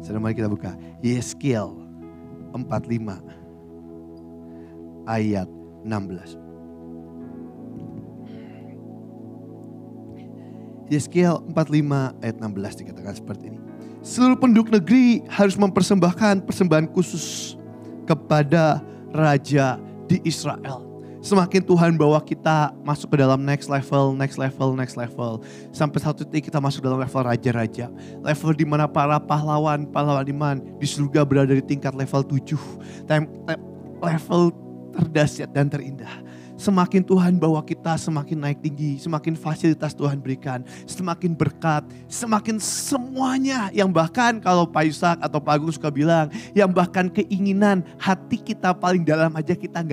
Saudara, mari kita buka Yeskiel 45 ayat 16. Yeskiel 45 ayat 16 dikatakan seperti ini. Seluruh penduduk negeri harus mempersembahkan persembahan khusus kepada Raja di Israel. Semakin Tuhan bawa kita masuk ke dalam next level. Sampai satu titik kita masuk dalam level raja-raja. Level di mana para pahlawan iman di surga berada di tingkat level 7. Level terdahsyat dan terindah. Semakin Tuhan bawa kita semakin naik tinggi, semakin fasilitas Tuhan berikan, semakin berkat, semakin semuanya yang bahkan kalau Pak Yusak atau Pak Agung suka bilang, yang bahkan keinginan hati kita paling dalam aja kita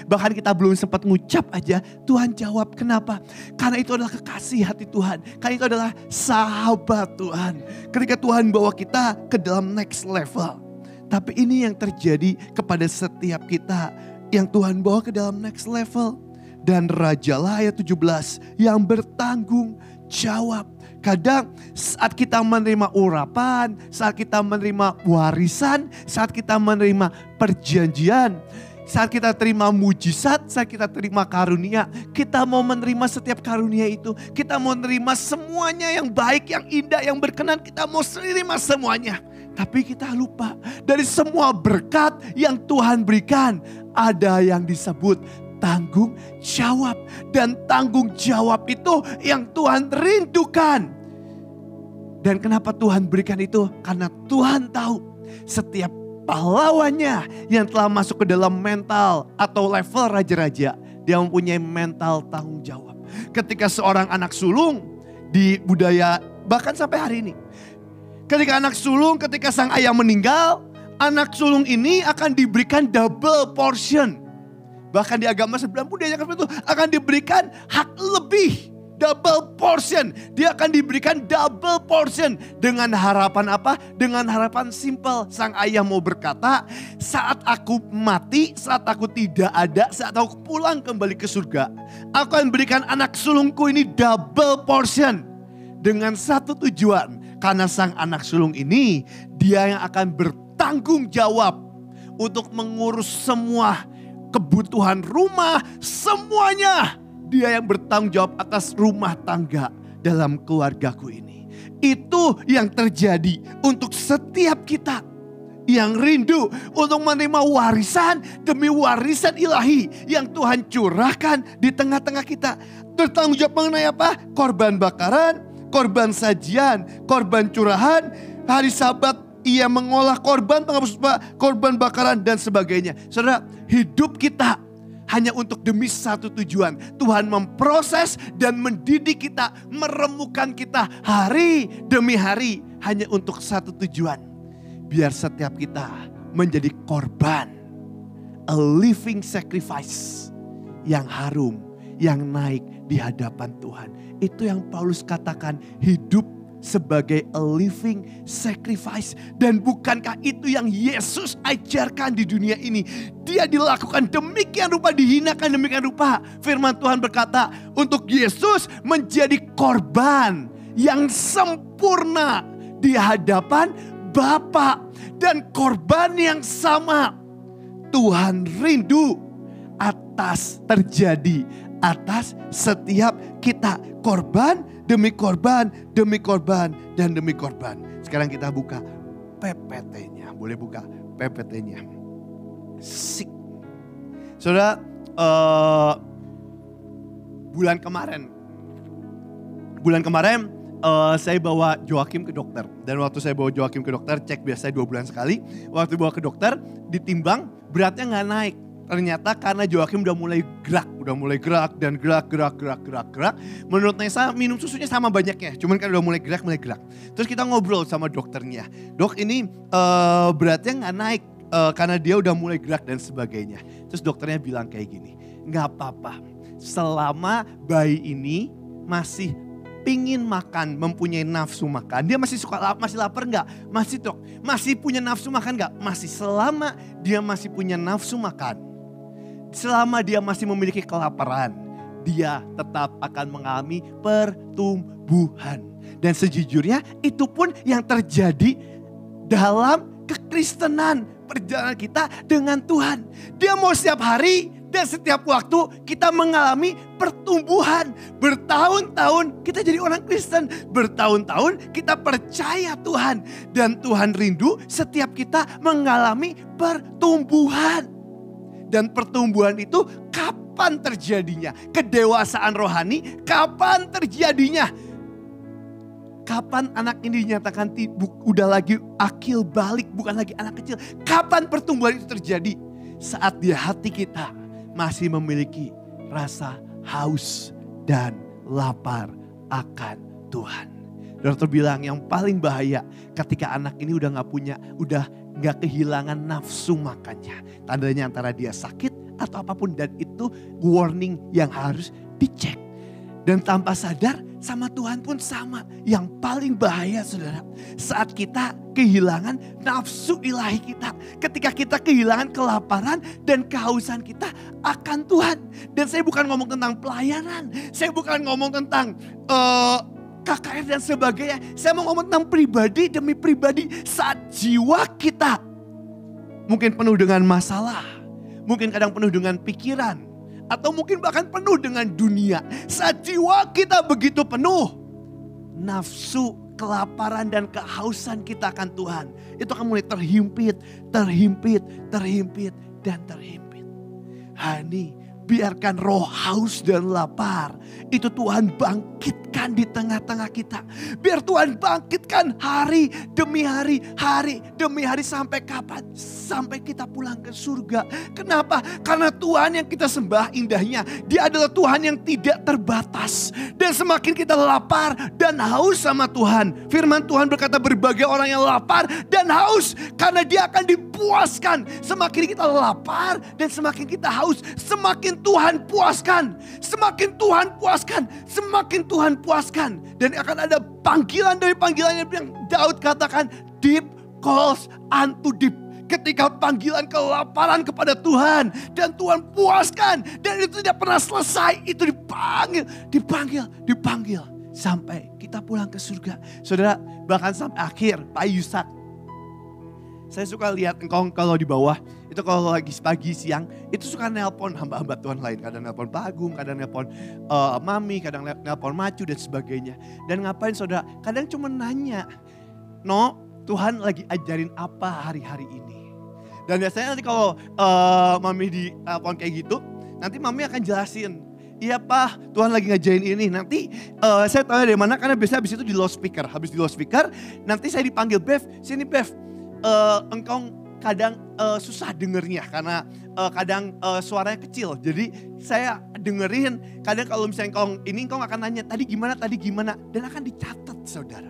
bahkan kita belum sempat ngucap aja, Tuhan jawab. Kenapa? Karena itu adalah kekasih hati Tuhan, karena itu adalah sahabat Tuhan. Ketika Tuhan bawa kita ke dalam next level. Tapi ini yang terjadi kepada setiap kita yang Tuhan bawa ke dalam next level. Dan rajalah ayat 17 yang bertanggung jawab. Kadang saat kita menerima urapan, saat kita menerima warisan, saat kita menerima perjanjian, saat kita terima mujizat, saat kita terima karunia, kita mau menerima setiap karunia itu. Kita mau menerima semuanya yang baik, yang indah, yang berkenan. Kita mau menerima semuanya. Tapi kita lupa dari semua berkat yang Tuhan berikan, ada yang disebut tanggung jawab. Dan tanggung jawab itu yang Tuhan rindukan. Dan kenapa Tuhan berikan itu? Karena Tuhan tahu setiap pahlawannya yang telah masuk ke dalam mental atau level raja-raja, dia mempunyai mental tanggung jawab. Ketika seorang anak sulung di budaya bahkan sampai hari ini, ketika sang ayah meninggal, anak sulung ini akan diberikan double portion. Bahkan di agama sebelah budaya itu akan diberikan hak lebih. Double portion. Dia akan diberikan double portion. Dengan harapan apa? Dengan harapan simple. Sang ayah mau berkata, saat aku mati, saat aku tidak ada, saat aku pulang kembali ke surga, aku akan berikan anak sulungku ini double portion. Dengan satu tujuan. Karena sang anak sulung ini, dia yang akan bertanggung jawab untuk mengurus semua kebutuhan rumah, semuanya. Dia yang bertanggung jawab atas rumah tangga dalam keluargaku ini. Itu yang terjadi untuk setiap kita yang rindu untuk menerima warisan demi warisan ilahi yang Tuhan curahkan di tengah-tengah kita. Bertanggung jawab mengenai apa? Korban bakaran, korban sajian, korban curahan, hari Sabat ia mengolah korban penghapus korban bakaran dan sebagainya. Saudara, hidup kita hanya untuk demi satu tujuan. Tuhan memproses dan mendidik kita, meremukan kita hari demi hari hanya untuk satu tujuan. Biar setiap kita menjadi korban, a living sacrifice yang harum, yang naik di hadapan Tuhan. Itu yang Paulus katakan, hidup sebagai a living sacrifice. Dan bukankah itu yang Yesus ajarkan di dunia ini? Dia dilakukan demikian rupa, dihinakan demikian rupa. Firman Tuhan berkata, untuk Yesus menjadi korban yang sempurna di hadapan Bapa. Dan korban yang sama Tuhan rindu atas terjadi atas setiap kita. Korban demi korban, demi korban, dan demi korban. Sekarang kita buka PPT-nya. Boleh buka PPT-nya. Sik. Saudara, bulan kemarin saya bawa Joakim ke dokter. Dan waktu saya bawa Joakim ke dokter, cek biasanya 2 bulan sekali. Waktu bawa ke dokter, ditimbang beratnya nggak naik. Ternyata karena Joakim udah mulai gerak dan gerak. Menurut Nesa minum susunya sama banyaknya, cuman kan udah mulai gerak. Terus kita ngobrol sama dokternya, dok ini beratnya nggak naik karena dia udah mulai gerak dan sebagainya. Terus dokternya bilang kayak gini, nggak apa-apa, selama bayi ini masih pingin makan, mempunyai nafsu makan. Dia masih lapar enggak? Masih dok, masih punya nafsu makan enggak? Masih. Selama dia masih punya nafsu makan, selama dia masih memiliki kelaparan, dia tetap akan mengalami pertumbuhan. Dan sejujurnya itu pun yang terjadi dalam kekristenan perjalanan kita dengan Tuhan. Dia mau setiap hari dan setiap waktu kita mengalami pertumbuhan. Bertahun-tahun kita jadi orang Kristen. Bertahun-tahun kita percaya Tuhan. Dan Tuhan rindu setiap kita mengalami pertumbuhan. Dan pertumbuhan itu kapan terjadinya? Kedewasaan rohani kapan terjadinya? Kapan anak ini dinyatakan udah lagi akil balik, bukan lagi anak kecil. Kapan pertumbuhan itu terjadi? Saat di hati kita masih memiliki rasa haus dan lapar akan Tuhan. Dokter bilang yang paling bahaya ketika anak ini udah gak kehilangan nafsu makannya. Tandanya antara dia sakit atau apapun, dan itu warning yang harus dicek. Dan tanpa sadar sama Tuhan pun sama. Yang paling bahaya saudara, saat kita kehilangan nafsu ilahi kita. Ketika kita kehilangan kelaparan dan kehausan kita akan Tuhan. Dan saya bukan ngomong tentang pelayanan. Saya bukan ngomong tentang KKR dan sebagainya. Saya mau ngomong tentang pribadi demi pribadi. Saat jiwa kita mungkin penuh dengan masalah. Mungkin kadang penuh dengan pikiran. Atau mungkin bahkan penuh dengan dunia. Saat jiwa kita begitu penuh, nafsu, kelaparan dan kehausan kita akan Tuhan, itu akan mulai terhimpit, dan terhimpit. Hani, biarkan roh haus dan lapar itu Tuhan bangkitkan di tengah-tengah kita. Biar Tuhan bangkitkan hari demi hari, sampai kapan? Sampai kita pulang ke surga. Kenapa? Karena Tuhan yang kita sembah indahnya, Dia adalah Tuhan yang tidak terbatas. Dan semakin kita lapar dan haus sama Tuhan, firman Tuhan berkata berbagai orang yang lapar dan haus karena dia akan dipuaskan. Semakin kita lapar dan semakin kita haus, semakin Tuhan puaskan. Semakin Tuhan puaskan, semakin Tuhan puaskan. Dan akan ada panggilan dari panggilannya yang Daud katakan, deep calls unto deep. Ketika panggilan kelaparan kepada Tuhan dan Tuhan puaskan, dan itu tidak pernah selesai, itu dipanggil sampai kita pulang ke surga. Saudara, bahkan sampai akhir Pak Yusak, saya suka lihat engkau kalau di bawah, itu kalau lagi pagi siang, itu suka nelpon hamba-hamba Tuhan lain. Kadang nelpon Pak Agung, kadang nelpon Mami, kadang nelpon Macu dan sebagainya. Dan ngapain saudara? Kadang cuma nanya, no, Tuhan lagi ajarin apa hari-hari ini? Dan biasanya nanti kalau Mami di telepon kayak gitu, nanti Mami akan jelasin. Iya Pak, Tuhan lagi ngajarin ini. Nanti saya tahu dari mana, karena biasanya habis itu di loudspeaker. Habis di loudspeaker, nanti saya dipanggil, Bev, sini Bev. Engkau kadang susah dengernya karena kadang suaranya kecil. Jadi saya dengerin, kadang kalau misalnya engkau akan nanya, tadi gimana. Dan akan dicatat saudara.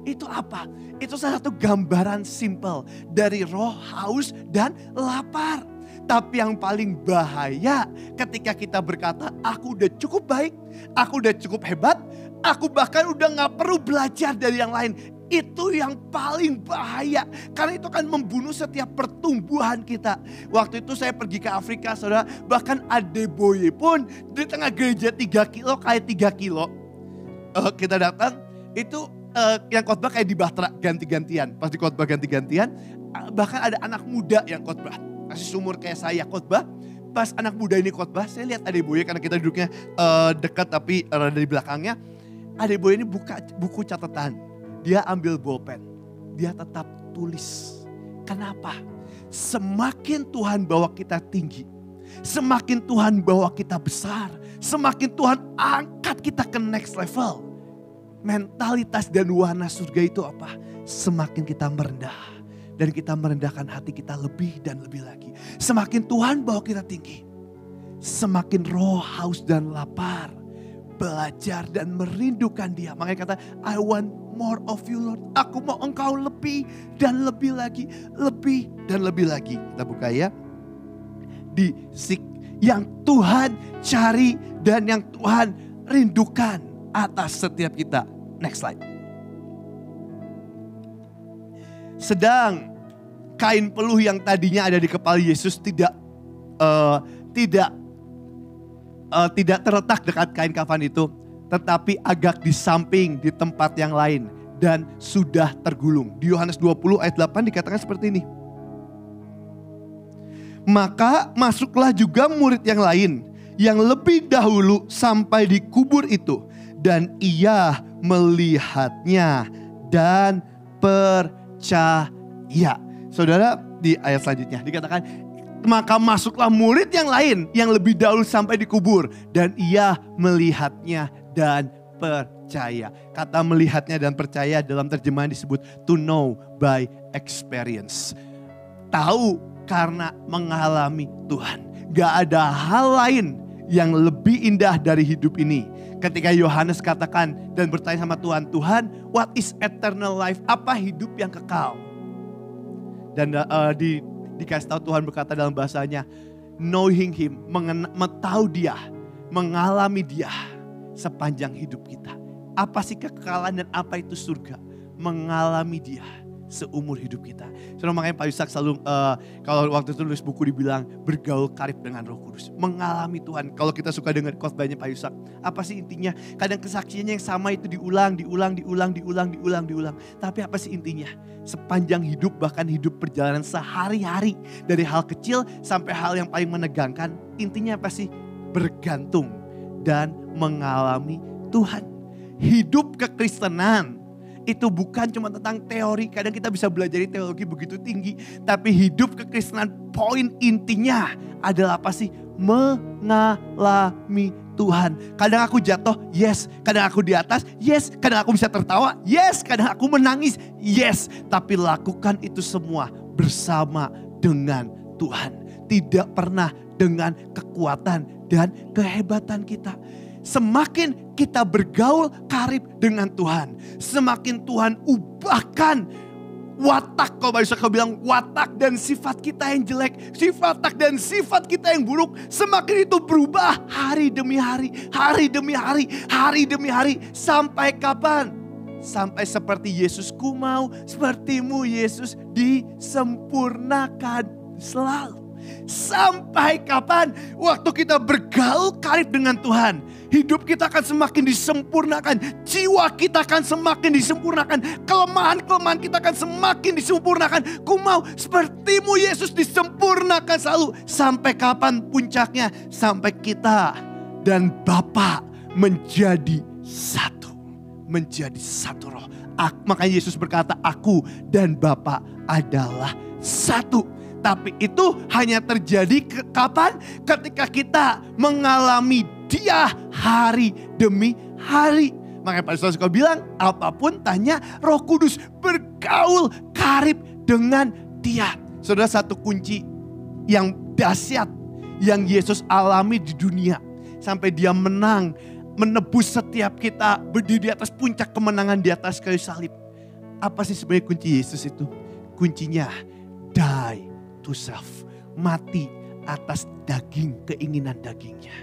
Itu apa? Itu salah satu gambaran simpel dari roh haus dan lapar. Tapi yang paling bahaya ketika kita berkata, aku udah cukup baik, aku udah cukup hebat, aku bahkan udah gak perlu belajar dari yang lain. Itu yang paling bahaya. Karena itu akan membunuh setiap pertumbuhan kita. Waktu itu saya pergi ke Afrika saudara, bahkan Adeboye pun di tengah gereja 3 kilo kayak 3 kilo. Kita datang, itu yang khotbah kayak di Batra ganti-gantian. Pas di khotbah ganti-gantian, bahkan ada anak muda yang khotbah. Masih sumur kayak saya khotbah. Pas anak muda ini khotbah, saya lihat Adeboye karena kita duduknya dekat tapi dari belakangnya. Adeboye ini buka buku catatan. Dia ambil bolpen. Dia tetap tulis. Kenapa? Semakin Tuhan bawa kita tinggi. Semakin Tuhan bawa kita besar. Semakin Tuhan angkat kita ke next level. Mentalitas dan warna surga itu apa? Semakin kita merendah. Dan kita merendahkan hati kita lebih dan lebih lagi. Semakin Tuhan bawa kita tinggi. Semakin roh haus dan lapar. Belajar dan merindukan Dia. Makanya kata, I want more of you Lord. Aku mau Engkau lebih dan lebih lagi. Lebih dan lebih lagi. Kita buka ya. Yang Tuhan cari dan yang Tuhan rindukan atas setiap kita. Next slide. Sedang kain peluh yang tadinya ada di kepala Yesus tidak terletak dekat kain kafan itu, tetapi agak di samping di tempat yang lain. dan sudah tergulung. Di Yohanes 20 ayat 8 dikatakan seperti ini. Maka masuklah juga murid yang lain yang lebih dahulu sampai di kubur itu. Dan ia melihatnya dan percaya. Saudara, di ayat selanjutnya dikatakan, maka masuklah murid yang lain yang lebih dahulu sampai di kubur. Dan ia melihatnya dan percaya. Kata melihatnya dan percaya dalam terjemahan disebut to know by experience. Tahu karena mengalami Tuhan. Gak ada hal lain yang lebih indah dari hidup ini. Ketika Yohanes katakan dan bertanya sama Tuhan, Tuhan, what is eternal life? Apa hidup yang kekal? Dan dikasih tahu Tuhan berkata dalam bahasanya, knowing him, tahu dia, mengalami dia sepanjang hidup kita. Apa sih kekekalan dan apa itu surga? Mengalami dia seumur hidup kita. Soalnya makanya Pak Yusak selalu kalau waktu itu nulis buku dibilang bergaul karib dengan Roh Kudus. Mengalami Tuhan. Kalau kita suka dengar khotbahnya Pak Yusak, apa sih intinya? Kadang kesaksiannya yang sama itu diulang. Tapi apa sih intinya? Sepanjang hidup, bahkan hidup perjalanan sehari-hari, dari hal kecil sampai hal yang paling menegangkan, intinya apa sih? Bergantung dan mengalami Tuhan. Hidup kekristenan itu bukan cuma tentang teori. Kadang kita bisa belajar teologi begitu tinggi. Tapi hidup kekristenan poin intinya adalah apa sih? Mengalami Tuhan. Kadang aku jatuh, yes. Kadang aku di atas, yes. Kadang aku bisa tertawa, yes. Kadang aku menangis, yes. Tapi lakukan itu semua bersama dengan Tuhan. Tidak pernah dengan kekuatan dan kehebatan kita. Semakin kita bergaul karib dengan Tuhan, semakin Tuhan ubahkan watak, kalau bisa kau bilang watak dan sifat kita yang jelek, sifat dan sifat kita yang buruk, semakin itu berubah hari demi hari, hari demi hari, hari demi hari. Sampai kapan? Sampai seperti Yesus, ku mau sepertimu Yesus, disempurnakan selalu. Sampai kapan? Waktu kita bergaul karib dengan Tuhan, hidup kita akan semakin disempurnakan, jiwa kita akan semakin disempurnakan, kelemahan-kelemahan kita akan semakin disempurnakan. Ku mau sepertimu Yesus, disempurnakan selalu. Sampai kapan puncaknya? Sampai kita dan Bapa menjadi satu. Menjadi satu roh. Makanya Yesus berkata, aku dan Bapa adalah satu. Tapi itu hanya terjadi kapan? Ketika kita mengalami Dia hari demi hari. Makanya Pak Saudara suka bilang, apapun tanya Roh Kudus, bergaul karib dengan Dia. Saudara, satu kunci yang dahsyat yang Yesus alami di dunia sampai Dia menang, menebus setiap kita, berdiri di atas puncak kemenangan di atas kayu salib. Apa sih sebenarnya kunci Yesus itu? Kuncinya die to self, mati atas daging, keinginan dagingnya.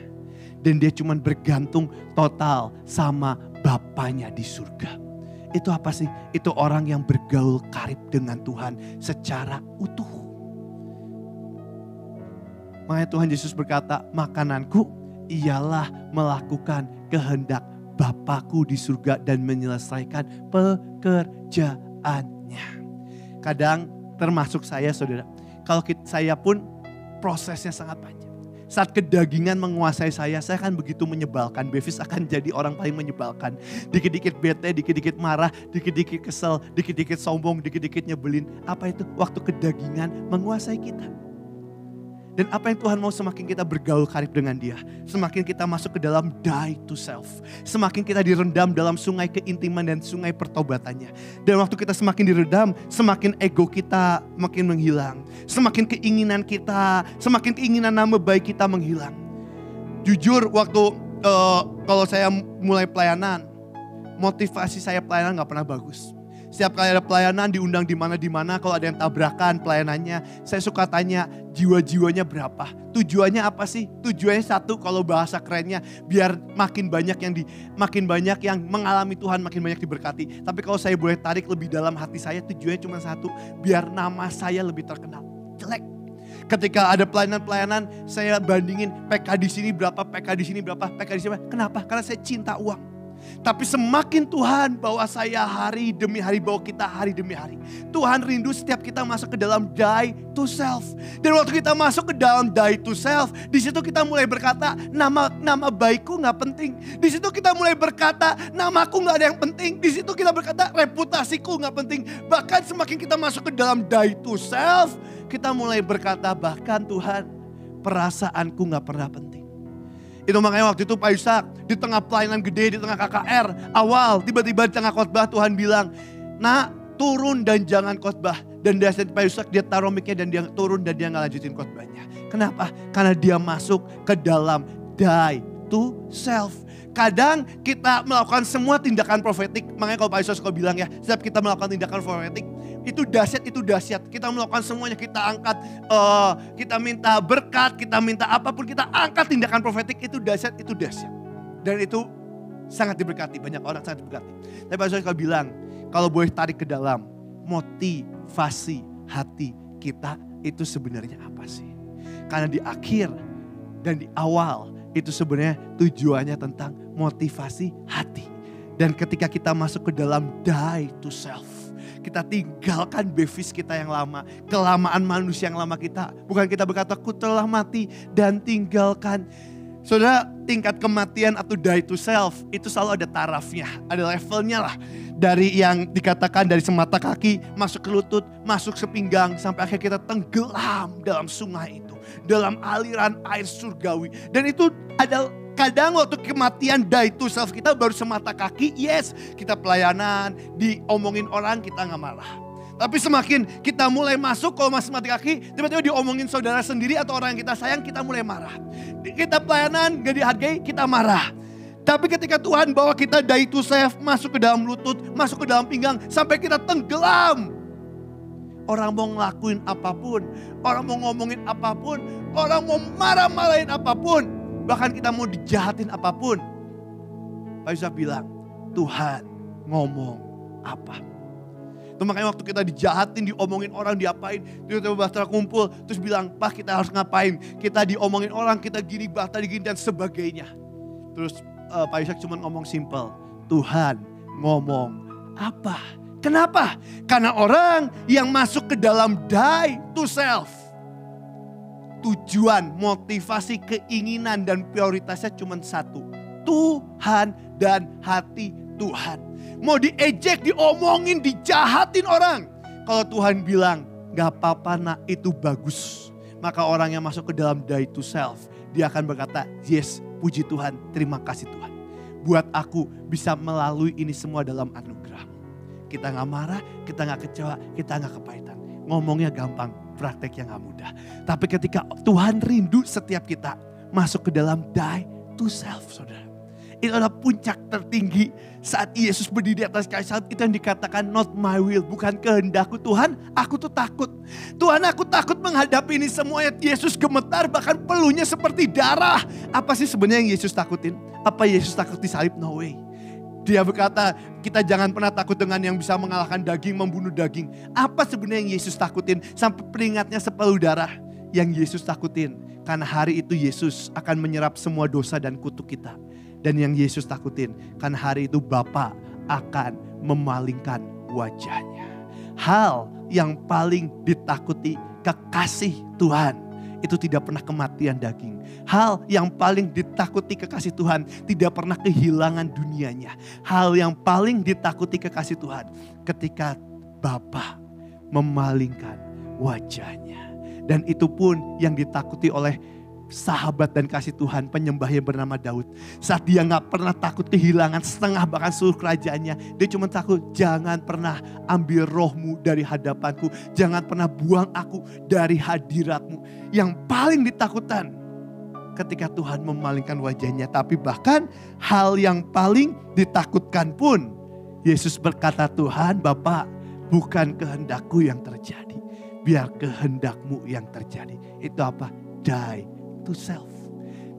Dan dia cuma bergantung total sama Bapanya di surga. Itu apa sih? Itu orang yang bergaul karib dengan Tuhan secara utuh. Makanya Tuhan Yesus berkata, makananku ialah melakukan kehendak Bapakku di surga dan menyelesaikan pekerjaannya. Kadang termasuk saya, saudara, kalau saya pun prosesnya sangat panjang. Saat kedagingan menguasai saya akan begitu menyebalkan. Bevis akan jadi orang paling menyebalkan. Dikit-dikit bete, dikit-dikit marah, dikit-dikit kesel, dikit-dikit sombong, dikit-dikit nyebelin. Apa itu? Waktu kedagingan menguasai kita. Dan apa yang Tuhan mau, semakin kita bergaul karib dengan Dia, semakin kita masuk ke dalam die to self. Semakin kita direndam dalam sungai keintiman dan sungai pertobatannya. Dan waktu kita semakin direndam, semakin ego kita makin menghilang. Semakin keinginan kita, semakin keinginan nama baik kita menghilang. Jujur waktu kalau saya mulai pelayanan, motivasi saya pelayanan gak pernah bagus. Setiap kali ada pelayanan diundang di mana, kalau ada yang tabrakan pelayanannya, saya suka tanya jiwa-jiwanya berapa. Tujuannya apa sih? Tujuannya satu, kalau bahasa kerennya biar makin banyak yang mengalami Tuhan, makin banyak diberkati. Tapi kalau saya boleh tarik lebih dalam hati saya, tujuannya cuma satu, biar nama saya lebih terkenal. Jelek. Ketika ada pelayanan-pelayanan, saya bandingin PK di sini berapa, PK di sini berapa, PK di sini berapa. Kenapa? Karena saya cinta uang. Tapi semakin Tuhan bawa saya hari demi hari, bawa kita hari demi hari. Tuhan rindu setiap kita masuk ke dalam die to self. Dan waktu kita masuk ke dalam die to self, di situ kita mulai berkata, nama baikku gak penting. Di situ kita mulai berkata, namaku gak ada yang penting. Di situ kita berkata, reputasiku gak penting. Bahkan semakin kita masuk ke dalam die to self, kita mulai berkata, bahkan Tuhan, perasaanku gak pernah penting. Itu makanya waktu itu Pak Yusak di tengah pelayanan gede, di tengah KKR awal, tiba-tiba di tengah khotbah Tuhan bilang, "Nak, turun dan jangan khotbah." Dan dari Pak Yusak dia taruh mic-nya dan dia turun dan dia nggak lanjutin khotbahnya. Kenapa? Karena dia masuk ke dalam die to self. Kadang kita melakukan semua tindakan profetik. Makanya kalau Pak Yusak suka bilang ya, setiap kita melakukan tindakan profetik, itu dahsyat. Kita melakukan semuanya, kita angkat, kita minta berkat, kita minta apapun, kita angkat tindakan profetik, itu dahsyat. Dan itu sangat diberkati, banyak orang sangat diberkati. Tapi Pak Yusak suka bilang, kalau boleh tarik ke dalam, motivasi hati kita itu sebenarnya apa sih? Karena di akhir dan di awal, itu sebenarnya tujuannya tentang motivasi hati. Dan ketika kita masuk ke dalam die to self, kita tinggalkan bevis kita yang lama, kelamaan manusia yang lama kita. Bukan kita berkata, aku telah mati dan tinggalkan. Saudara, tingkat kematian atau die to self itu selalu ada tarafnya, ada levelnya lah. Dari yang dikatakan dari semata kaki, masuk ke lutut, masuk sepinggang, sampai akhirnya kita tenggelam dalam sungai itu. Dalam aliran air surgawi. Dan itu ada kadang waktu kematian die to self kita baru semata kaki, yes. Kita pelayanan, diomongin orang kita gak marah. Tapi semakin kita mulai masuk, kalau masih mati kaki, tiba-tiba diomongin saudara sendiri atau orang yang kita sayang, kita mulai marah. Kita pelayanan gak dihargai, kita marah. Tapi ketika Tuhan bawa kita die to self, masuk ke dalam lutut, masuk ke dalam pinggang, sampai kita tenggelam. Orang mau ngelakuin apapun, orang mau ngomongin apapun, orang mau marah-marahin apapun, bahkan kita mau dijahatin apapun. Pak Yusak bilang, Tuhan ngomong apa? Itu makanya waktu kita dijahatin, diomongin orang, diapain, tiba-tiba Bahtera kumpul, terus bilang, Pak kita harus ngapain? Kita diomongin orang, kita gini, Bahtera gini dan sebagainya. Terus Pak Yusak cuma ngomong simple, Tuhan ngomong apa? Kenapa? Karena orang yang masuk ke dalam die to self, tujuan, motivasi, keinginan dan prioritasnya cuma satu. Tuhan dan hati Tuhan. Mau diejek, diomongin, dijahatin orang. Kalau Tuhan bilang, gak apa-apa nak, itu bagus. Maka orang yang masuk ke dalam die to self, dia akan berkata, yes, puji Tuhan, terima kasih Tuhan. Buat aku bisa melalui ini semua dalam anugerah. Kita gak marah, kita gak kecewa, kita gak kepahitan. Ngomongnya gampang, prakteknya gak mudah. Tapi ketika Tuhan rindu setiap kita masuk ke dalam die to self, saudara. Itu adalah puncak tertinggi saat Yesus berdiri di atas kayu salib. Itu yang dikatakan not my will, bukan kehendakku. Tuhan, aku tuh takut. Tuhan, aku takut menghadapi ini semuanya. Yesus gemetar, bahkan peluhnya seperti darah. Apa sih sebenarnya yang Yesus takutin? Apa Yesus takut disalib? No way. Dia berkata, kita jangan pernah takut dengan yang bisa mengalahkan daging, membunuh daging. Apa sebenarnya yang Yesus takutin? Sampai peringatnya sepeluh darah. Yang Yesus takutin, karena hari itu Yesus akan menyerap semua dosa dan kutuk kita. Dan yang Yesus takutin, karena hari itu Bapa akan memalingkan wajahnya. Hal yang paling ditakuti kekasih Tuhan, itu tidak pernah kematian daging. Hal yang paling ditakuti kekasih Tuhan, tidak pernah kehilangan dunianya. Hal yang paling ditakuti kekasih Tuhan, ketika Bapa memalingkan wajahnya. Dan itu pun yang ditakuti oleh sahabat dan kasih Tuhan, penyembahnya bernama Daud. Saat dia gak pernah takut kehilangan setengah bahkan seluruh kerajaannya. Dia cuma takut, jangan pernah ambil rohmu dari hadapanku. Jangan pernah buang aku dari hadiratmu. Yang paling ditakutkan ketika Tuhan memalingkan wajahnya. Tapi bahkan hal yang paling ditakutkan pun, Yesus berkata, Tuhan Bapa, bukan kehendakku yang terjadi, biar kehendakmu yang terjadi. Itu apa? Die to self.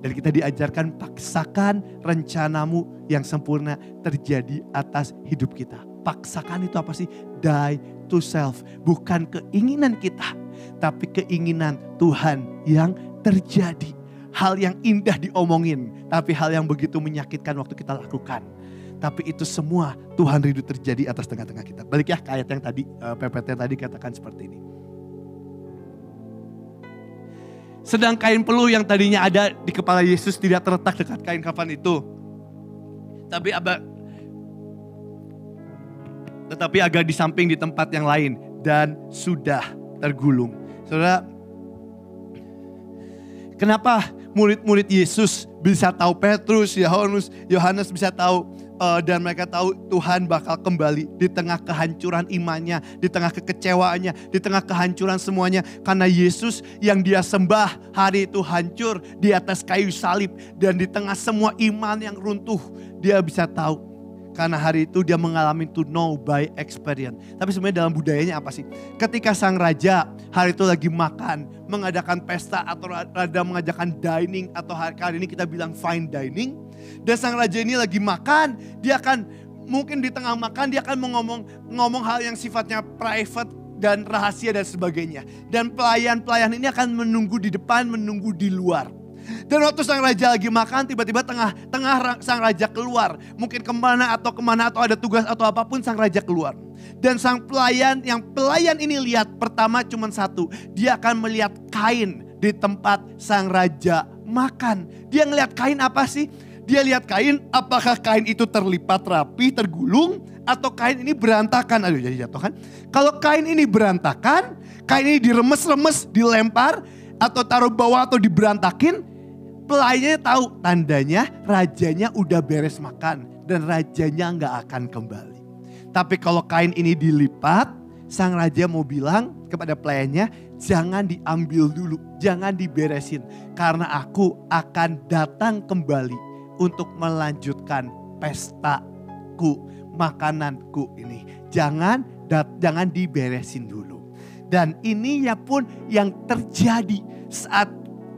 Dan kita diajarkan, paksakan rencanamu yang sempurna terjadi atas hidup kita. Paksakan itu apa sih? Die to self. Bukan keinginan kita, tapi keinginan Tuhan yang terjadi. Hal yang indah diomongin, tapi hal yang begitu menyakitkan waktu kita lakukan. Tapi itu semua Tuhan rindu terjadi atas tengah-tengah kita. Balik ya ke ayat yang tadi, PPT yang tadi katakan seperti ini. Sedang kain peluh yang tadinya ada di kepala Yesus tidak terletak dekat kain kafan itu. Tetapi agak di samping di tempat yang lain dan sudah tergulung. Saudara, kenapa murid-murid Yesus bisa tahu, Petrus, Yohanes bisa tahu, dan mereka tahu Tuhan bakal kembali di tengah kehancuran imannya, di tengah kekecewaannya, di tengah kehancuran semuanya. Karena Yesus yang dia sembah hari itu hancur di atas kayu salib, dan di tengah semua iman yang runtuh, dia bisa tahu. Karena hari itu dia mengalami to know by experience. Tapi sebenarnya dalam budayanya apa sih? Ketika sang raja hari itu lagi makan, mengadakan pesta atau rada mengajakan dining, atau kali ini kita bilang fine dining. Dan sang raja ini lagi makan, dia akan mungkin di tengah makan dia akan ngomong hal yang sifatnya private dan rahasia dan sebagainya. Dan pelayan-pelayan ini akan menunggu di depan, menunggu di luar. Dan waktu sang raja lagi makan, tiba-tiba tengah sang raja keluar. Mungkin kemana atau ada tugas atau apapun, sang raja keluar. Dan sang pelayan ini lihat pertama cuma satu. Dia akan melihat kain di tempat sang raja makan. Dia ngelihat kain apa sih? Dia lihat kain, apakah kain itu terlipat rapi, tergulung, atau kain ini berantakan. Aduh, jadi jatuh kan. Kalau kain ini berantakan, kain ini diremes-remes, dilempar, atau taruh bawah atau diberantakin, pelayannya tahu tandanya rajanya udah beres makan dan rajanya nggak akan kembali. Tapi kalau kain ini dilipat, sang raja mau bilang kepada pelayannya, jangan diambil dulu, jangan diberesin, karena aku akan datang kembali untuk melanjutkan pestaku, makananku ini. Jangan diberesin dulu. Dan ini ya pun yang terjadi saat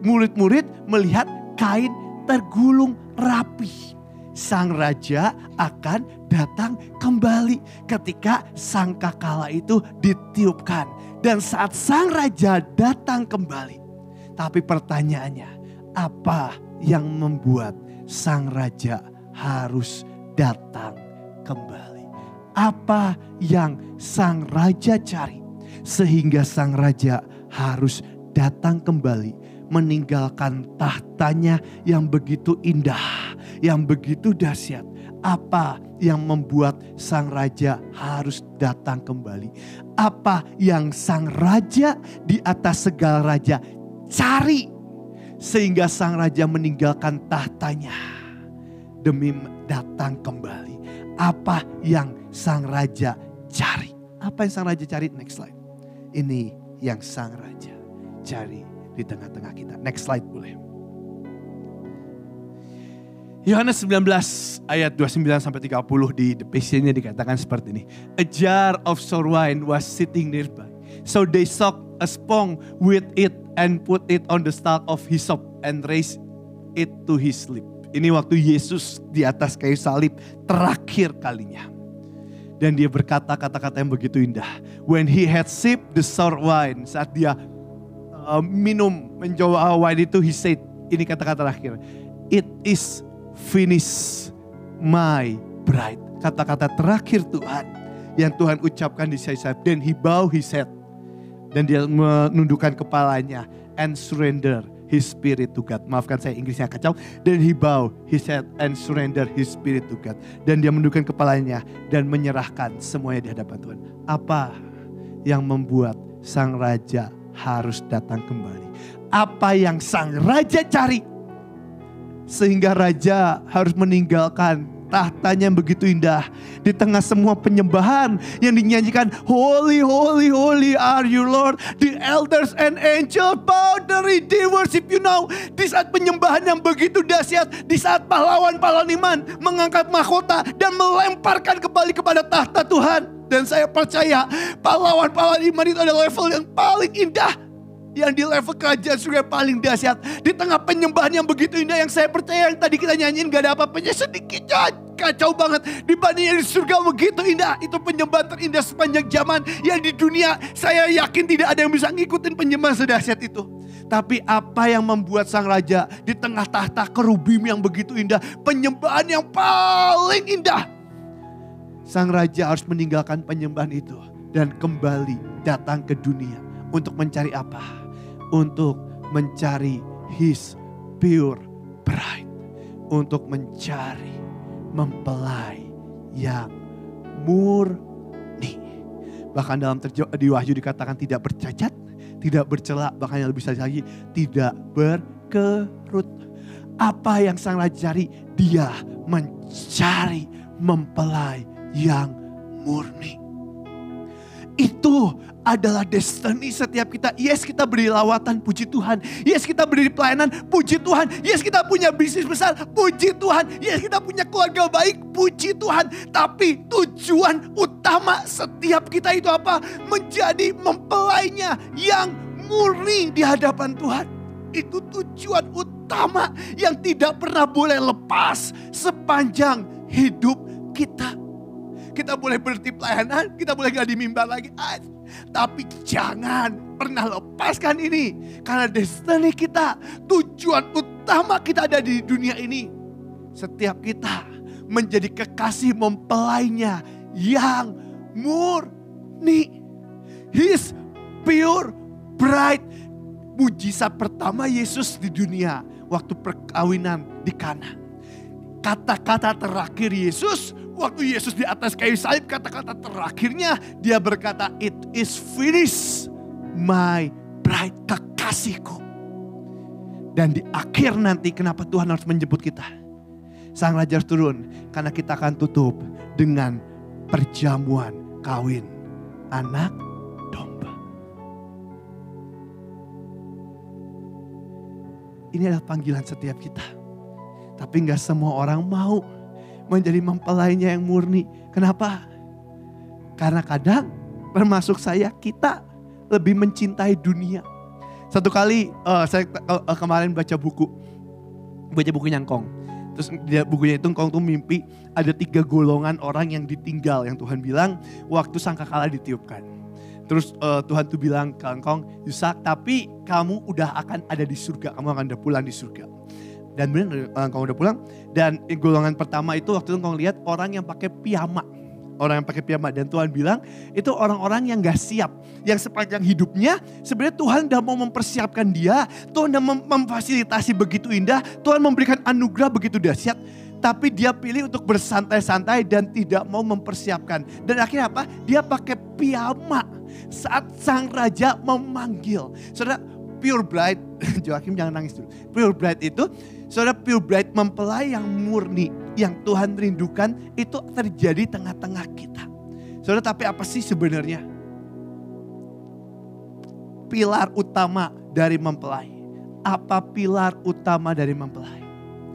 murid-murid melihat kain tergulung rapi. Sang raja akan datang kembali ketika sangkakala itu ditiupkan. Dan saat sang raja datang kembali. Tapi pertanyaannya, apa yang membuat sang raja harus datang kembali? Apa yang sang raja cari sehingga sang raja harus datang kembali, meninggalkan tahtanya yang begitu indah, yang begitu dahsyat? Apa yang membuat sang raja harus datang kembali? Apa yang sang raja di atas segala raja cari sehingga sang raja meninggalkan tahtanya demi datang kembali? Apa yang sang raja cari? Apa yang sang raja cari? Next slide. Ini yang sang raja cari di tengah-tengah kita. Next slide boleh. Yohanes 19 ayat 29 sampai 30 di The Passion-nya dikatakan seperti ini. A jar of sour wine was sitting nearby. So they soaked a sponge with it and put it on the stalk of hyssop and raised it to his lips. Ini waktu Yesus di atas kayu salib terakhir kalinya. Dan dia berkata kata-kata yang begitu indah. When he had sipped the sour wine, saat dia mencoba wine itu, he said, ini kata-kata terakhir, it is finished, my bride. Kata-kata terakhir Tuhan yang Tuhan ucapkan di sayap. Then he bowed his head, dan dia menundukkan kepalanya and surrender his spirit to God. Maafkan saya Inggrisnya kacau. Then he bowed his head and surrender his spirit to God. Dan dia menundukkan kepalanya dan menyerahkan semuanya di hadapan Tuhan. Apa yang membuat sang raja harus datang kembali? Apa yang sang raja cari sehingga raja harus meninggalkan tahtanya yang begitu indah di tengah semua penyembahan yang dinyanyikan, holy, holy, holy are you Lord. The elders and angels bow diri, they worship you now. Di saat penyembahan yang begitu dahsyat, di saat pahlawan-pahlawan iman mengangkat mahkota dan melemparkan kembali kepada tahta Tuhan. Dan saya percaya pahlawan-pahlawan iman itu adalah level yang paling indah, yang di level kerajaan surga paling dahsyat. Di tengah penyembahan yang begitu indah, yang saya percaya yang tadi kita nyanyiin gak ada apa-apanya, sedikit kacau banget. Dibanding yang di surga begitu indah. Itu penyembahan terindah sepanjang zaman. Yang di dunia saya yakin tidak ada yang bisa ngikutin penyembahan sedahsyat itu. Tapi apa yang membuat sang raja di tengah tahta kerubim yang begitu indah, penyembahan yang paling indah, sang raja harus meninggalkan penyembahan itu dan kembali datang ke dunia. Untuk mencari apa? Untuk mencari his pure bride. Untuk mencari mempelai yang murni. Bahkan dalam di Wahyu dikatakan tidak bercacat, tidak bercela, bahkan yang lebih lagi tidak berkerut. Apa yang sang raja cari? Dia mencari mempelai yang murni. Itu adalah destiny setiap kita. Yes, kita beri lawatan, puji Tuhan. Yes, kita beri pelayanan, puji Tuhan. Yes, kita punya bisnis besar, puji Tuhan. Yes, kita punya keluarga baik, puji Tuhan. Tapi tujuan utama setiap kita itu apa? Menjadi mempelainya yang murni di hadapan Tuhan. Itu tujuan utama yang tidak pernah boleh lepas sepanjang hidup kita. Kita boleh berhenti pelayanan, kita boleh gak di mimbar lagi. Tapi jangan pernah lepaskan ini. Karena destiny kita, tujuan utama kita ada di dunia ini. Setiap kita menjadi kekasih mempelainya yang murni. His pure bride. Mujizat pertama Yesus di dunia waktu perkawinan di Kana. Kata-kata terakhir Yesus, waktu Yesus di atas kayu salib, kata-kata terakhirnya dia berkata, "It is finished, my bride," kekasihku. Dan di akhir nanti kenapa Tuhan harus menjemput kita? Sang Raja harus turun karena kita akan tutup dengan perjamuan kawin anak domba. Ini adalah panggilan setiap kita. Tapi gak semua orang mau menjadi mempelainya yang murni. Kenapa? Karena kadang termasuk saya, kita lebih mencintai dunia. Satu kali saya kemarin baca bukunya Ngkong. Terus bukunya itu Ngkong tuh mimpi ada 3 golongan orang yang ditinggal. Yang Tuhan bilang waktu sangkakala ditiupkan. Terus Tuhan tuh bilang ke Ngkong, "Yusak, tapi kamu udah akan ada di surga. Kamu akan udah pulang di surga." Dan benar Ngkong udah pulang. Dan golongan pertama itu waktu itu Ngkong lihat orang yang pakai piyama. Orang yang pakai piyama. Dan Tuhan bilang itu orang-orang yang gak siap. Yang sepanjang hidupnya sebenarnya Tuhan udah mau mempersiapkan dia. Tuhan udah memfasilitasi begitu indah. Tuhan memberikan anugerah begitu dahsyat. Tapi dia pilih untuk bersantai-santai dan tidak mau mempersiapkan. Dan akhirnya apa? Dia pakai piyama saat sang raja memanggil. Saudara, pure bride, Joakim jangan nangis dulu. Pure bride itu, saudara, pure bride mempelai yang murni, yang Tuhan rindukan itu terjadi tengah-tengah kita. Saudara, tapi apa sih sebenarnya pilar utama dari mempelai? Apa pilar utama dari mempelai?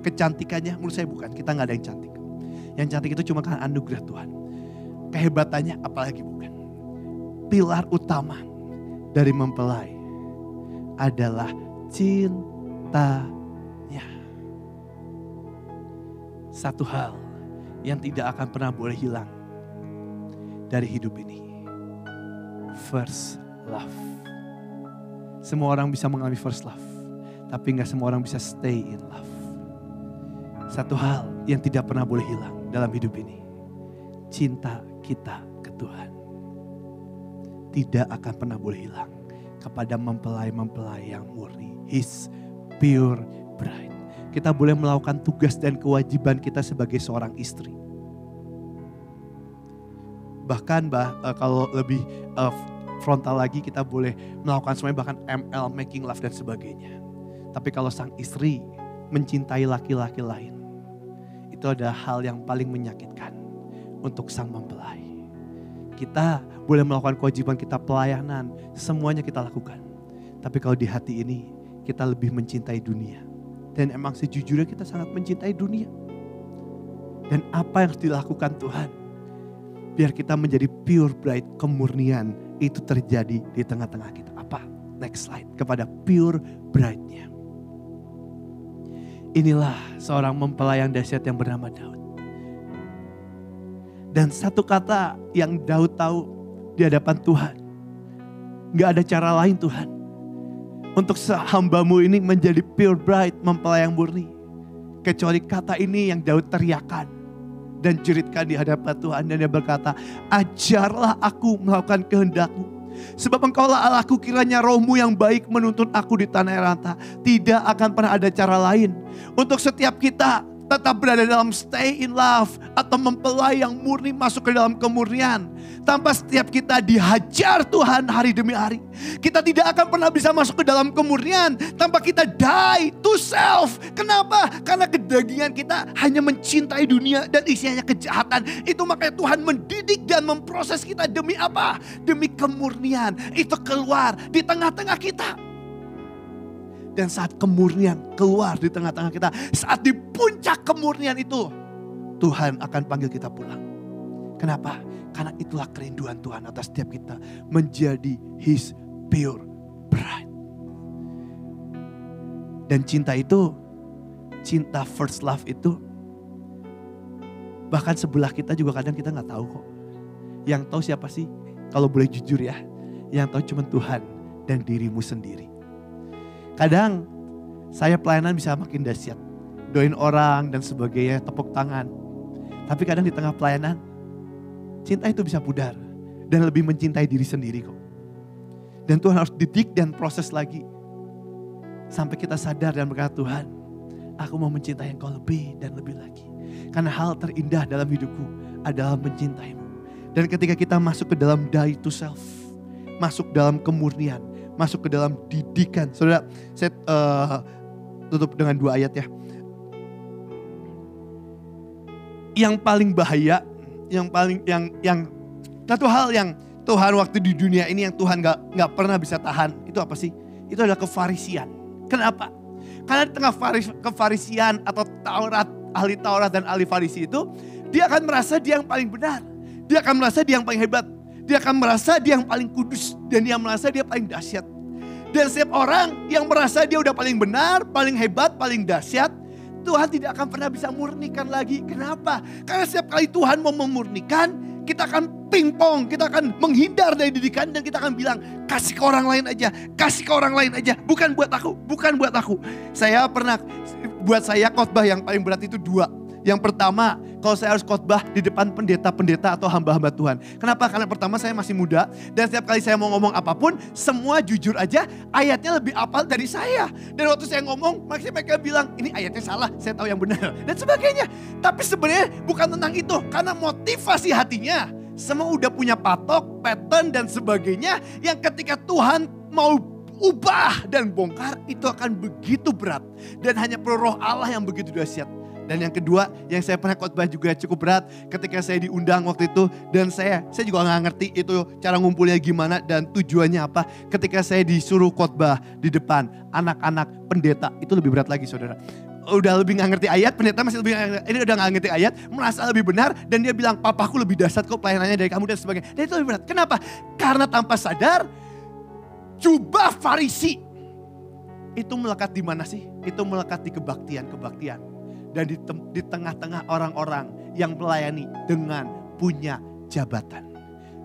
Kecantikannya menurut saya bukan, kita gak ada yang cantik. Yang cantik itu cuma karena anugerah Tuhan. Kehebatannya apalagi bukan. Pilar utama dari mempelai adalah cintanya. Satu hal yang tidak akan pernah boleh hilang dari hidup ini. First love. Semua orang bisa mengalami first love. Tapi gak semua orang bisa stay in love. Satu hal yang tidak pernah boleh hilang dalam hidup ini. Cinta kita ke Tuhan. Tidak akan pernah boleh hilang kepada mempelai-mempelai yang murni. His pure bride. Kita boleh melakukan tugas dan kewajiban kita sebagai seorang istri. Bahkan kalau lebih frontal lagi kita boleh melakukan semuanya, bahkan ML, making love dan sebagainya. Tapi kalau sang istri mencintai laki-laki lain, itu adalah hal yang paling menyakitkan untuk sang mempelai. Kita boleh melakukan kewajiban kita, pelayanan, semuanya kita lakukan. Tapi kalau di hati ini kita lebih mencintai dunia. Dan emang sejujurnya kita sangat mencintai dunia. Dan apa yang harus dilakukan Tuhan? Biar kita menjadi pure bride, kemurnian itu terjadi di tengah-tengah kita. Apa? Next slide, kepada pure bride-nya. Inilah seorang mempelai yang dahsyat yang bernama Daud. Dan satu kata yang Daud tahu di hadapan Tuhan. Gak ada cara lain Tuhan. Untuk hambamu ini menjadi pure bride, mempelai yang murni. Kecuali kata ini yang Daud teriakan. dan jeritkan di hadapan Tuhan. Dan dia berkata, ajarlah aku melakukan kehendak-Mu. Sebab Engkaulah Allahku, kiranya roh-Mu yang baik menuntun aku di tanah yang rantah. Tidak akan pernah ada cara lain. Untuk setiap kita tetap berada dalam stay in love atau mempelai yang murni masuk ke dalam kemurnian. Tanpa setiap kita dihajar Tuhan hari demi hari. Kita tidak akan pernah bisa masuk ke dalam kemurnian tanpa kita die to self. Kenapa? Karena kedagingan kita hanya mencintai dunia dan isinya kejahatan. Itu makanya Tuhan mendidik dan memproses kita demi apa? Demi kemurnian. Itu keluar di tengah-tengah kita. Dan saat kemurnian keluar di tengah-tengah kita, saat di puncak kemurnian itu, Tuhan akan panggil kita pulang. Kenapa? Karena itulah kerinduan Tuhan atas setiap kita, menjadi His pure bride. Dan cinta itu, cinta first love itu, bahkan sebelah kita juga kadang kita gak tahu kok. Yang tahu siapa sih? Kalau boleh jujur ya, yang tahu cuma Tuhan dan dirimu sendiri. Kadang saya pelayanan bisa makin dahsyat. Doain orang dan sebagainya, tepuk tangan. Tapi kadang di tengah pelayanan, cinta itu bisa pudar. Dan lebih mencintai diri sendiri kok. Dan Tuhan harus didik dan proses lagi. Sampai kita sadar dan berkata, Tuhan, aku mau mencintai Engkau lebih dan lebih lagi. Karena hal terindah dalam hidupku adalah mencintaimu. Dan ketika kita masuk ke dalam die to self, masuk dalam kemurnian, masuk ke dalam didikan. Saudara, saya tutup dengan 2 ayat ya. Yang paling bahaya, yang satu hal yang Tuhan waktu di dunia ini yang Tuhan gak pernah bisa tahan, itu apa sih? Itu adalah kefarisian. Kenapa? Karena di tengah kefarisian atau Taurat, ahli Taurat dan ahli Farisi itu, dia akan merasa dia yang paling benar. Dia akan merasa dia yang paling hebat. Dia akan merasa dia yang paling kudus. Dan dia merasa dia paling dahsyat. Dan setiap orang yang merasa dia udah paling benar, paling hebat, paling dahsyat, Tuhan tidak akan pernah bisa murnikan lagi. Kenapa? Karena setiap kali Tuhan mau memurnikan, kita akan pingpong, kita akan menghindar dari didikan dan kita akan bilang, kasih ke orang lain aja, kasih ke orang lain aja. Bukan buat aku, bukan buat aku. Saya pernah, buat saya khotbah yang paling berat itu 2. Yang pertama, kalau saya harus khotbah di depan pendeta-pendeta atau hamba-hamba Tuhan. Kenapa? Karena pertama saya masih muda dan setiap kali saya mau ngomong apapun, semua jujur aja ayatnya lebih apal dari saya. Dan waktu saya ngomong, mereka bilang, ini ayatnya salah, saya tahu yang benar. Dan sebagainya. Tapi sebenarnya bukan tentang itu. Karena motivasi hatinya, semua udah punya patok, pattern dan sebagainya. Yang ketika Tuhan mau ubah dan bongkar, itu akan begitu berat. Dan hanya perlu roh Allah yang begitu dahsyat. Dan yang kedua, yang saya pernah khotbah juga cukup berat ketika saya diundang waktu itu. Dan saya juga gak ngerti itu cara ngumpulnya gimana dan tujuannya apa. Ketika saya disuruh khotbah di depan anak-anak pendeta, itu lebih berat lagi saudara. Udah lebih gak ngerti ayat, pendeta masih lebih gak ngerti, ini udah gak ngerti ayat, merasa lebih benar. Dan dia bilang, papaku lebih dahsyat kok pelayanannya dari kamu dan sebagainya. Dan itu lebih berat, kenapa? Karena tanpa sadar, jubah Farisi itu melekat di mana sih? Itu melekat di kebaktian. Dan di tengah-tengah orang-orang yang melayani dengan punya jabatan.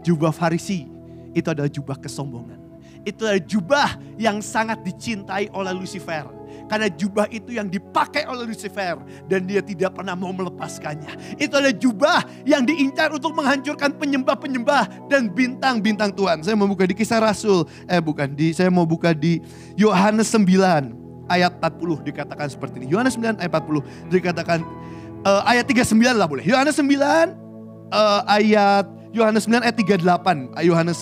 Jubah Farisi itu adalah jubah kesombongan. Itu adalah jubah yang sangat dicintai oleh Lucifer. Karena jubah itu yang dipakai oleh Lucifer. Dan dia tidak pernah mau melepaskannya. Itu adalah jubah yang diincar untuk menghancurkan penyembah-penyembah dan bintang-bintang Tuhan. Saya mau buka di Kisah Rasul. Saya mau buka di Yohanes 9. Ayat 40 dikatakan seperti ini. Yohanes 9 ayat 40 dikatakan ayat 39 lah boleh. Yohanes 9 ayat 38. Yohanes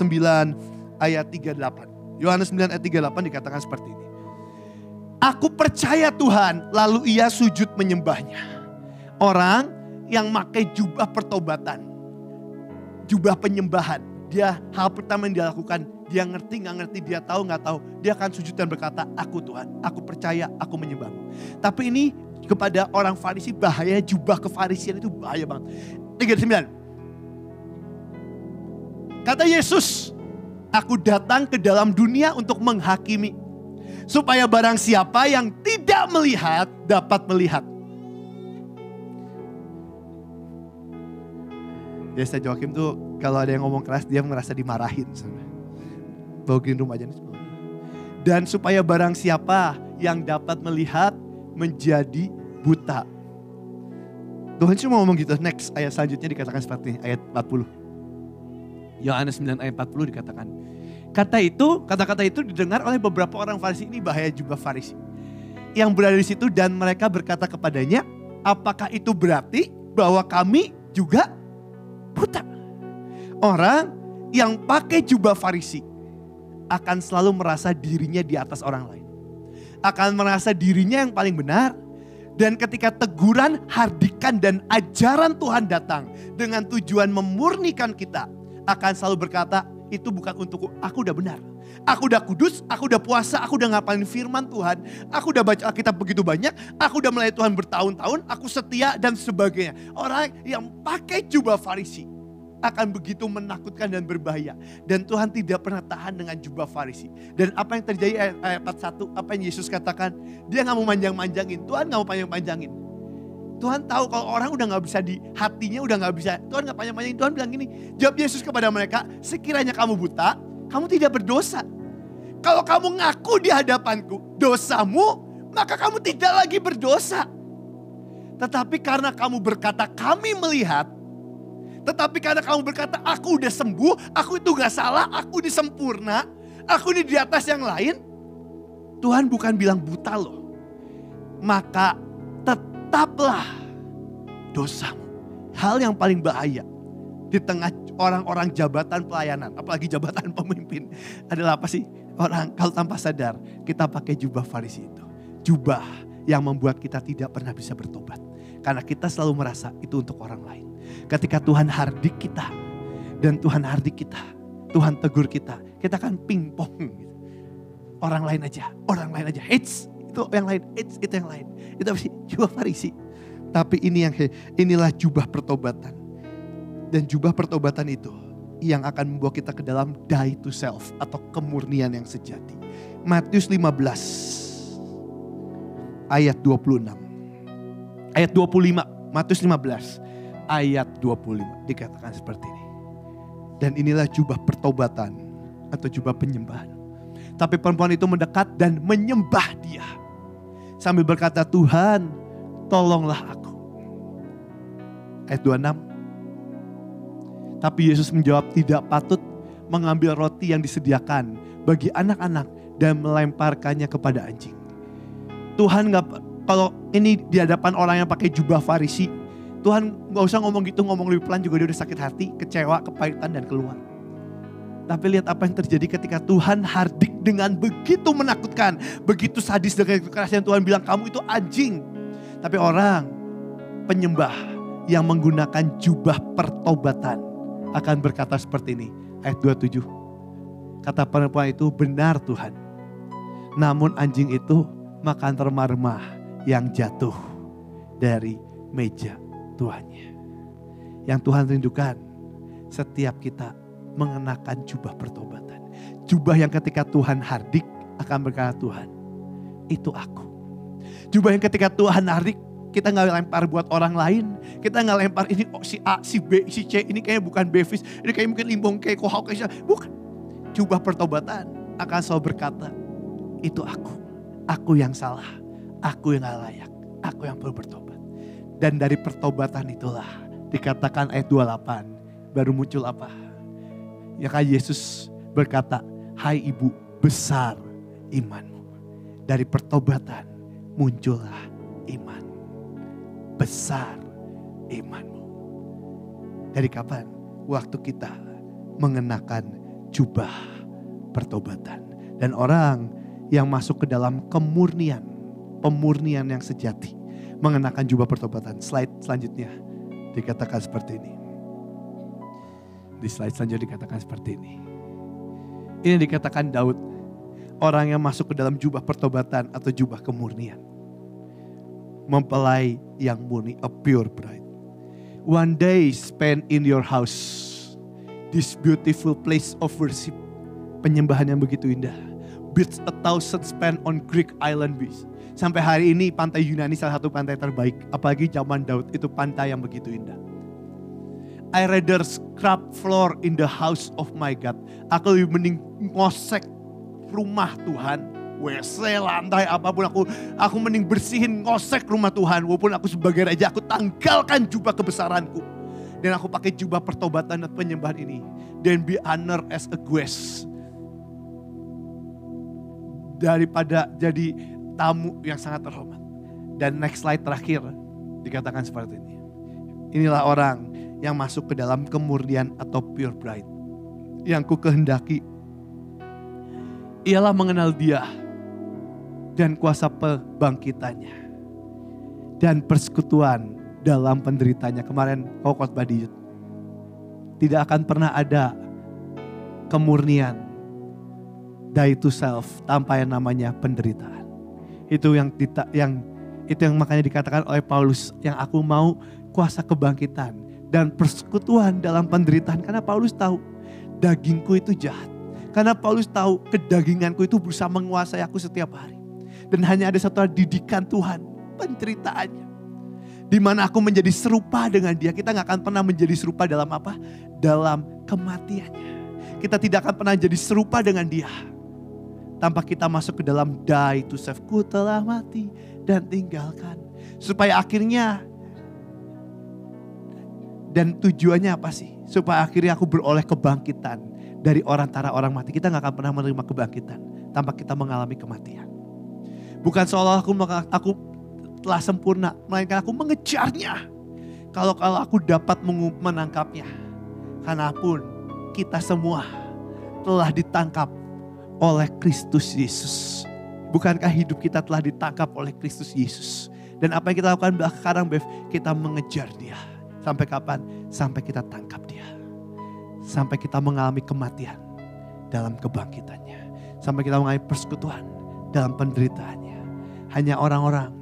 9 ayat 38. Yohanes 9 ayat 38 dikatakan seperti ini. Aku percaya Tuhan, lalu ia sujud menyembahnya. Orang yang pakai jubah pertobatan, jubah penyembahan, dia hal pertama yang dia lakukan, dia ngerti gak ngerti, dia tahu gak tahu, dia akan sujud dan berkata, aku Tuhan, aku percaya, aku menyembahmu. Tapi ini kepada orang Farisi bahaya, jubah kefarisian itu bahaya banget. 39. Kata Yesus, aku datang ke dalam dunia untuk menghakimi, supaya barang siapa yang tidak melihat dapat melihat. Desa Joakim tuh kalau ada yang ngomong keras dia merasa dimarahin. Bawa green room aja nih. Dan supaya barang siapa yang dapat melihat menjadi buta. Tuhan cuma ngomong gitu. Next, ayat selanjutnya dikatakan seperti ini, ayat 40. Yohanes 9 ayat 40 dikatakan. Kata-kata itu didengar oleh beberapa orang Farisi. Ini bahaya jubah Farisi. Yang berada di situ dan mereka berkata kepadanya, apakah itu berarti bahwa kami juga buta? Orang yang pakai jubah Farisi akan selalu merasa dirinya di atas orang lain. Akan merasa dirinya yang paling benar. Dan ketika teguran, hardikan dan ajaran Tuhan datang dengan tujuan memurnikan kita, akan selalu berkata, itu bukan untukku, aku udah benar. Aku udah kudus, aku udah puasa, aku udah ngapalin firman Tuhan. Aku udah baca Alkitab begitu banyak, aku udah melayani Tuhan bertahun-tahun, aku setia dan sebagainya. Orang yang pakai jubah Farisi akan begitu menakutkan dan berbahaya. Dan Tuhan tidak pernah tahan dengan jubah Farisi. Dan apa yang terjadi ayat 41, apa yang Yesus katakan, dia gak mau manjang-manjangin, Tuhan gak mau panjang-panjangin. Tuhan tahu kalau orang udah gak bisa di hatinya, udah gak bisa, Tuhan gak panjang-panjangin. Tuhan bilang gini, jawab Yesus kepada mereka, sekiranya kamu buta, kamu tidak berdosa. Kalau kamu ngaku di hadapanku dosamu, maka kamu tidak lagi berdosa. Tetapi karena kamu berkata kami melihat, tetapi karena kamu berkata aku udah sembuh, aku itu gak salah, aku ini sempurna, aku ini di atas yang lain. Tuhan bukan bilang buta loh. Maka tetaplah dosamu. Hal yang paling bahaya di tengah orang-orang jabatan pelayanan, apalagi jabatan pemimpin, adalah apa sih? Orang kalau tanpa sadar kita pakai jubah Farisi itu. Jubah yang membuat kita tidak pernah bisa bertobat. Karena kita selalu merasa itu untuk orang lain. Ketika Tuhan hardik kita dan Tuhan hardik kita, Tuhan tegur kita kan pingpong gitu. Orang lain aja, It's itu yang lain, itu yang lain. Itu apa sih? Jubah Farisi. Tapi inilah jubah pertobatan. Dan jubah pertobatan itu yang akan membawa kita ke dalam die to self atau kemurnian yang sejati. Matius 15 ayat 26. Ayat 25, Matius 15 ayat 25 dikatakan seperti ini. Dan inilah jubah pertobatan atau jubah penyembahan. Tapi perempuan itu mendekat dan menyembah dia. Sambil berkata, Tuhan tolonglah aku. Ayat 26. Tapi Yesus menjawab, tidak patut mengambil roti yang disediakan bagi anak-anak dan melemparkannya kepada anjing. Tuhan kalau ini di hadapan orang yang pakai jubah Farisi, Tuhan gak usah ngomong gitu, ngomong lebih pelan juga dia udah sakit hati, kecewa, kepahitan dan keluar. Tapi lihat apa yang terjadi ketika Tuhan hardik dengan begitu menakutkan, begitu sadis dengan kekerasan. Tuhan bilang kamu itu anjing. Tapi orang penyembah yang menggunakan jubah pertobatan akan berkata seperti ini. Ayat 27. Kata perempuan itu, benar Tuhan. Namun anjing itu makan remah-remah yang jatuh dari meja tuannya. Yang Tuhan rindukan setiap kita mengenakan jubah pertobatan. Jubah yang ketika Tuhan hardik akan berkata, Tuhan itu aku. Jubah yang ketika Tuhan hardik kita gak lempar buat orang lain. Kita gak lempar ini si A, si B, si C. Ini kayaknya bukan Bevis. Ini kayaknya mungkin Limbong, kayak Kohau, kayak bukan. Jubah pertobatan akan selalu berkata, itu aku. Aku yang salah. Aku yang gak layak. Aku yang perlu bertobat. Dan dari pertobatan itulah dikatakan ayat 28. Baru muncul apa? Ya kan Yesus berkata, hai ibu, besar imanmu. Dari pertobatan muncullah iman. Besar imanmu. Dari kapan? Waktu kita mengenakan jubah pertobatan. Dan orang yang masuk ke dalam kemurnian, pemurnian yang sejati, mengenakan jubah pertobatan. Slide selanjutnya dikatakan seperti ini. Di slide selanjutnya dikatakan seperti ini. Ini dikatakan Daud, orang yang masuk ke dalam jubah pertobatan atau jubah kemurnian. Mempelai yang murni, a pure bride. One day spent in your house, this beautiful place of worship. Penyembahan yang begitu indah. Beats 1,000 spent on Greek island beach. Sampai hari ini pantai Yunani salah satu pantai terbaik. Apalagi zaman Daud, itu pantai yang begitu indah. I rather scrub floor in the house of my God. Aku lebih mending ngosek rumah Tuhan WC, lantai, apapun aku mending bersihin, ngosek rumah Tuhan. Walaupun aku sebagai raja, aku tanggalkan jubah kebesaranku. Dan aku pakai jubah pertobatan dan penyembahan ini. Dan be honored as a guest. Daripada jadi tamu yang sangat terhormat. Dan next slide terakhir dikatakan seperti ini. Inilah orang yang masuk ke dalam kemurnian atau pure bride. Yang ku kehendaki ialah mengenal Dia dan kuasa pembangkitannya dan persekutuan dalam penderitanya. Kemarin kau khotbah di YouTube. Tidak akan pernah ada kemurnian die to self tanpa yang namanya penderitaan. Itu yang makanya dikatakan oleh Paulus, yang aku mau kuasa kebangkitan dan persekutuan dalam penderitaan, karena Paulus tahu dagingku itu jahat. Karena Paulus tahu kedaginganku itu berusaha menguasai aku setiap hari. Dan hanya ada satu didikan Tuhan, penderitaannya. Di mana aku menjadi serupa dengan Dia. Kita gak akan pernah menjadi serupa dalam apa? Dalam kematiannya. Kita tidak akan pernah jadi serupa dengan Dia tanpa kita masuk ke dalam die to self. Ku telah mati dan tinggalkan. Supaya akhirnya, dan tujuannya apa sih? Supaya akhirnya aku beroleh kebangkitan dari antara orang mati. Kita gak akan pernah menerima kebangkitan tanpa kita mengalami kematian. Bukan seolah aku telah sempurna, melainkan aku mengejarnya. Kalau aku dapat menangkapnya. Karena pun kita semua telah ditangkap oleh Kristus Yesus. Bukankah hidup kita telah ditangkap oleh Kristus Yesus? Dan apa yang kita lakukan sekarang, Bev? Kita mengejar Dia. Sampai kapan? Sampai kita tangkap Dia. Sampai kita mengalami kematian dalam kebangkitannya. Sampai kita mengalami persekutuan dalam penderitaannya. Hanya orang-orang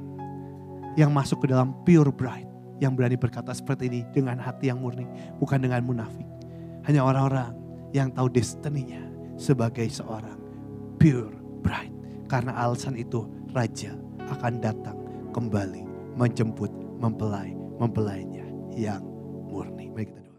yang masuk ke dalam pure bride, yang berani berkata seperti ini dengan hati yang murni, bukan dengan munafik. Hanya orang-orang yang tahu destininya sebagai seorang pure bride. Karena alasan itu Raja akan datang kembali menjemput mempelainya yang murni. Mari kita doa.